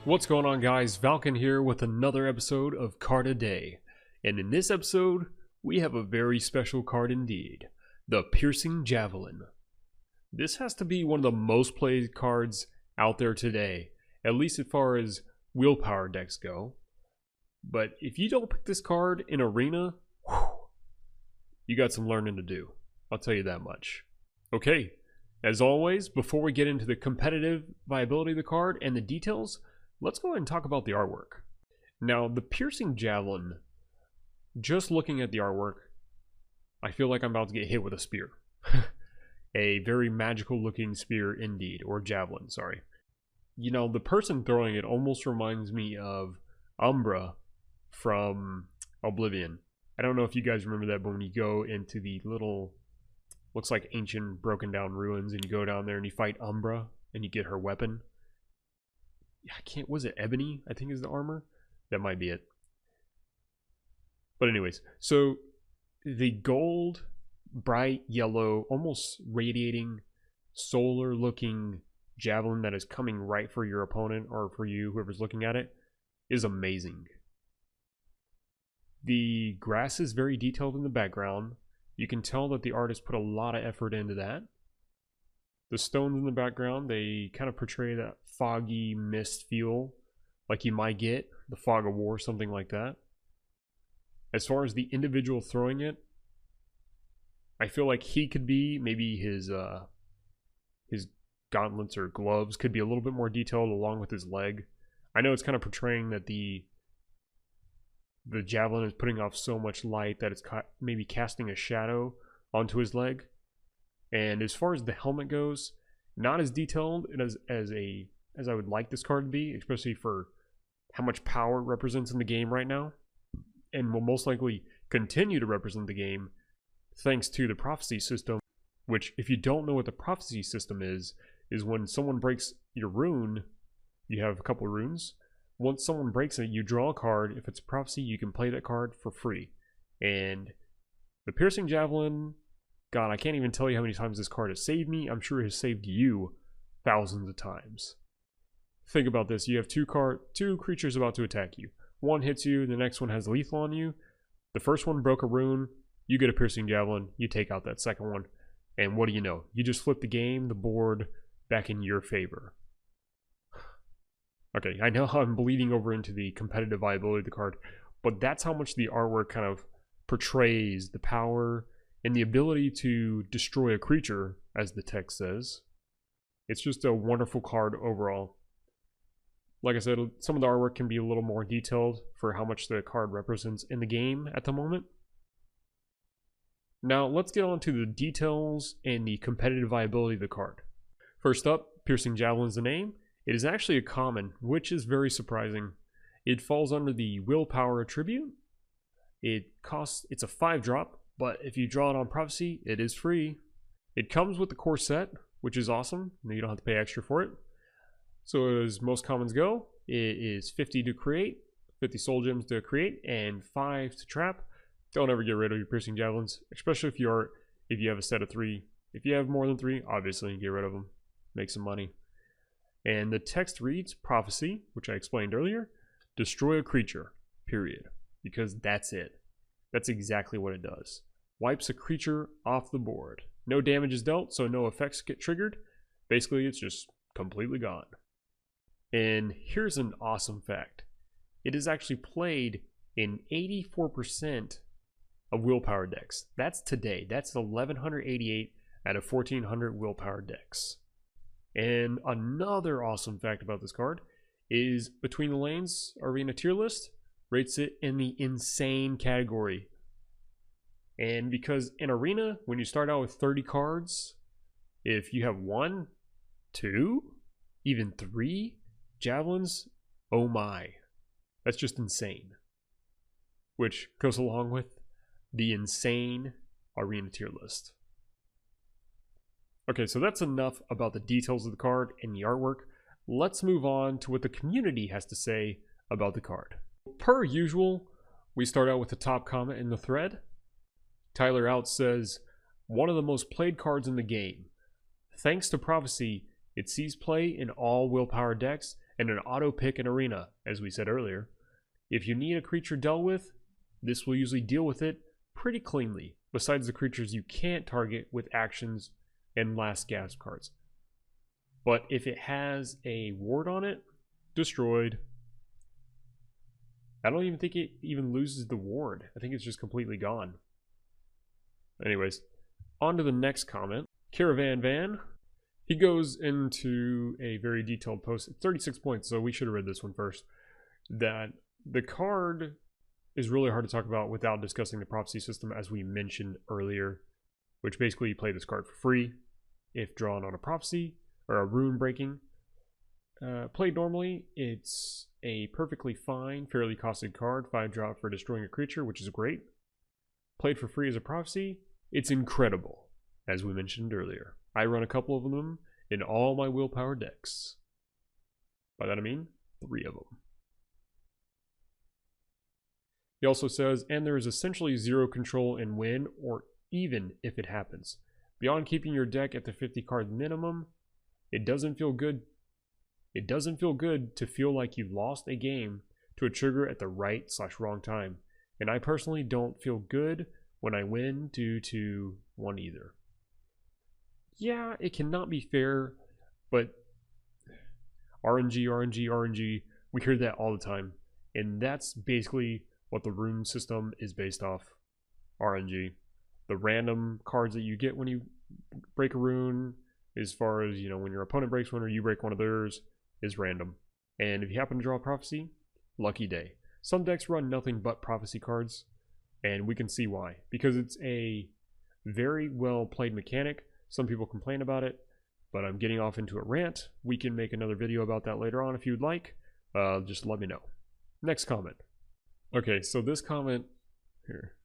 What's going on, guys? Falcon here with another episode of Card a Day. And in this episode, we have a very special card indeed. The Piercing Javelin. This has to be one of the most played cards out there today, at least as far as willpower decks go. But if you don't pick this card in Arena, you got some learning to do. I'll tell you that much. Okay, as always, before we get into the competitive viability of the card and the details, let's go ahead and talk about the artwork. Now, the Piercing Javelin, just looking at the artwork, I feel like I'm about to get hit with a spear. A very magical looking spear indeed, or javelin, sorry. You know, the person throwing it almost reminds me of Umbra from Oblivion. I don't know if you guys remember that, but when you go into the little, looks like ancient broken down ruins, and you go down there and you fight Umbra, and you get her weapon. Was it Ebony, I think is the armor? That might be it. But anyways, so the gold, bright yellow, almost radiating, solar looking javelin that is coming right for your opponent, or for you, whoever's looking at it, is amazing. The grass is very detailed in the background. You can tell that the artist put a lot of effort into that. The stones in the background, they kind of portray that foggy mist feel like you might get, the fog of war, something like that. As far as the individual throwing it, I feel like he could be, maybe his gauntlets or gloves could be a little bit more detailed along with his leg. I know it's kind of portraying that the javelin is putting off so much light that it's maybe casting a shadow onto his leg. And as far as the helmet goes, not as detailed as I would like this card to be, especially for how much power it represents in the game right now, and will most likely continue to represent the game thanks to the prophecy system. Which, if you don't know what the prophecy system is when someone breaks your rune, you have a couple of runes. Once someone breaks it, you draw a card. If it's a prophecy, you can play that card for free. And the Piercing Javelin, God, I can't even tell you how many times this card has saved me. I'm sure it has saved you thousands of times. Think about this. You have two creatures about to attack you. One hits you, the next one has lethal on you. The first one broke a rune. You get a Piercing Javelin. You take out that second one. And what do you know? You just flip the game, the board, back in your favor. Okay, I know how I'm bleeding over into the competitive viability of the card, but that's how much the artwork kind of portrays the power and the ability to destroy a creature, as the text says. It's just a wonderful card overall. Like I said, some of the artwork can be a little more detailed for how much the card represents in the game at the moment. Now, let's get on to the details and the competitive viability of the card. First up, Piercing Javelin is the name. It is actually a common, which is very surprising. It falls under the Willpower attribute. It's a 5-drop, but if you draw it on Prophecy, it is free. It comes with the core set, which is awesome. You don't have to pay extra for it. So as most commons go, it is 50 to create, 50 soul gems to create, and 5 to trap. Don't ever get rid of your Piercing Javelins, especially if you have a set of 3. If you have more than 3, obviously get rid of them. Make some money. And the text reads, Prophecy, which I explained earlier, destroy a creature, period. Because that's it. That's exactly what it does. Wipes a creature off the board. No damage is dealt, so no effects get triggered. Basically, it's just completely gone. And here's an awesome fact. It is actually played in 84% of willpower decks. That's today. That's 1,188 out of 1,400 willpower decks. And another awesome fact about this card is Between the Lanes Arena tier list rates it in the insane category. And because in Arena, when you start out with 30 cards, if you have 1, 2, even 3 javelins, oh my, that's just insane. Which goes along with the insane Arena tier list. Okay, so that's enough about the details of the card and the artwork. Let's move on to what the community has to say about the card. Per usual, we start out with the top comment in the thread. Tyler Out says, one of the most played cards in the game. Thanks to Prophecy, it sees play in all willpower decks and an auto pick in arena, as we said earlier. If you need a creature dealt with, this will usually deal with it pretty cleanly, besides the creatures you can't target with actions and last gasp cards. But if it has a ward on it, destroyed. I don't even think it even loses the ward. I think it's just completely gone. Anyways, on to the next comment. Caravan Van. He goes into a very detailed post. It's 36 points, so we should have read this one first. That the card is really hard to talk about without discussing the prophecy system, as we mentioned earlier, which basically you play this card for free if drawn on a prophecy or a rune breaking. Played normally, it's a perfectly fine, fairly costed card, 5-drop for destroying a creature, which is great. Played for free as a prophecy, it's incredible, as we mentioned earlier. I run a couple of them in all my willpower decks. By that I mean 3 of them. He also says, and there is essentially 0 control in win, or even if it happens. Beyond keeping your deck at the 50 card minimum, it doesn't feel good. It doesn't feel good to feel like you've lost a game to a trigger at the right/wrong time. And I personally don't feel good when I win due to one either. Yeah, it cannot be fair, but RNG, RNG, RNG, we hear that all the time. And that's basically what the rune system is based off. RNG. The random cards that you get when you break a rune, as far as, you know, when your opponent breaks one or you break one of theirs, is random. And if you happen to draw a prophecy, lucky day. Some decks run nothing but prophecy cards, and we can see why. Because it's a very well played mechanic. Some people complain about it, but I'm getting off into a rant. We can make another video about that later on if you'd like. Just let me know. Next comment. Okay, so this comment here.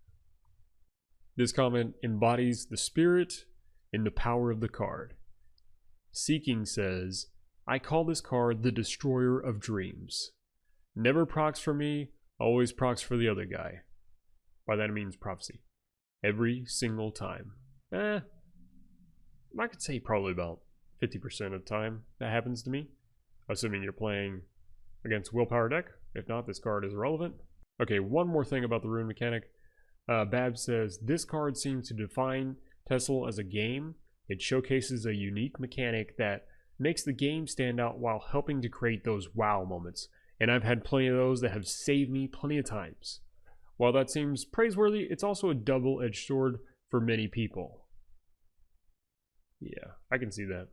This comment embodies the spirit and the power of the card. Seeking says, I call this card the Destroyer of Dreams. Never procs for me, always procs for the other guy. By that it means prophecy. Every single time. I could say probably about 50% of the time that happens to me. Assuming you're playing against willpower deck. If not, this card is irrelevant. Okay, one more thing about the rune mechanic. Bab says, this card seems to define Tessel as a game. It showcases a unique mechanic that makes the game stand out while helping to create those wow moments. And I've had plenty of those that have saved me plenty of times. While that seems praiseworthy, it's also a double-edged sword for many people. Yeah, I can see that.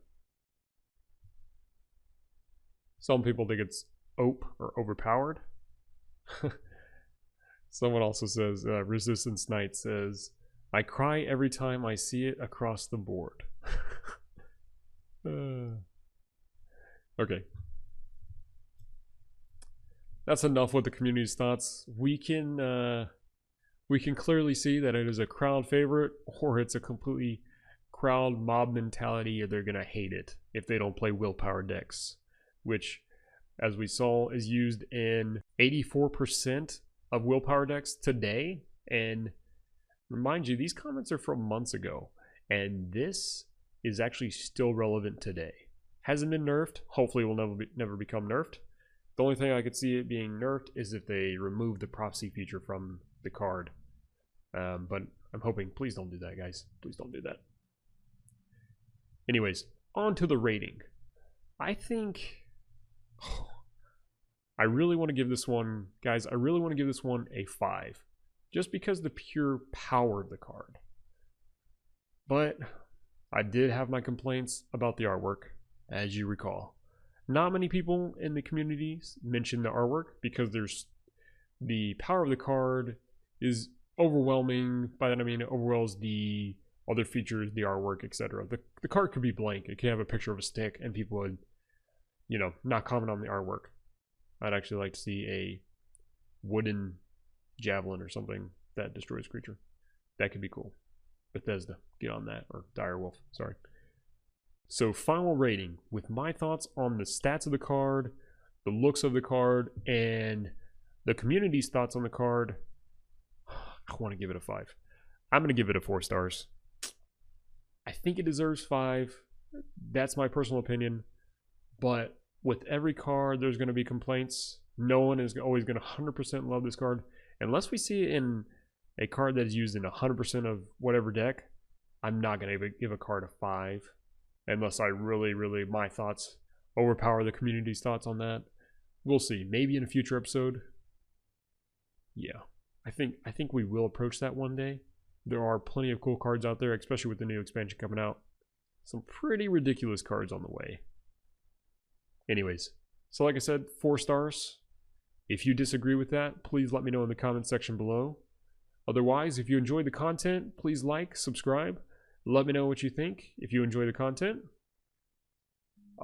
Some people think it's OP or overpowered. Someone also says, Resistance Knight says, I cry every time I see it across the board. Okay. That's enough with the community's thoughts. We can clearly see that it is a crowd favorite, or it's a completely crowd mob mentality, or they're gonna hate it if they don't play willpower decks, which, as we saw, is used in 84% of willpower decks today. And remind you, these comments are from months ago, and this is actually still relevant today. Hasn't been nerfed. Hopefully will never become nerfed. The only thing I could see it being nerfed is if they remove the prophecy feature from the card. But I'm hoping, please don't do that, guys. Please don't do that. Anyways, on to the rating. I think I really want to give this one, guys, I really want to give this one a 5. Just because of the pure power of the card. But I did have my complaints about the artwork, as you recall. Not many people in the communities mention the artwork because there's the power of the card is overwhelming. By that I mean it overwhelms the other features, the artwork, etc. The card could be blank. It could have a picture of a stick and people would, you know, not comment on the artwork. I'd actually like to see a wooden javelin or something that destroys creature. That could be cool. Bethesda, get on that. Or Direwolf, sorry. So final rating with my thoughts on the stats of the card, the looks of the card, and the community's thoughts on the card. I want to give it a 5. I'm going to give it a 4 stars. I think it deserves 5. That's my personal opinion. But with every card, there's going to be complaints. No one is always going to 100% love this card. Unless we see it in a card that is used in 100% of whatever deck, I'm not going to give a card a 5. Unless I really, my thoughts overpower the community's thoughts on that. We'll see. Maybe in a future episode. Yeah. I think we will approach that one day. There are plenty of cool cards out there, especially with the new expansion coming out. Some pretty ridiculous cards on the way. Anyways, so like I said, 4 stars. If you disagree with that, please let me know in the comment section below. Otherwise, if you enjoyed the content, please like, subscribe. Let me know what you think if you enjoy the content.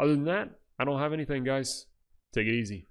Other than that, I don't have anything, guys. Take it easy.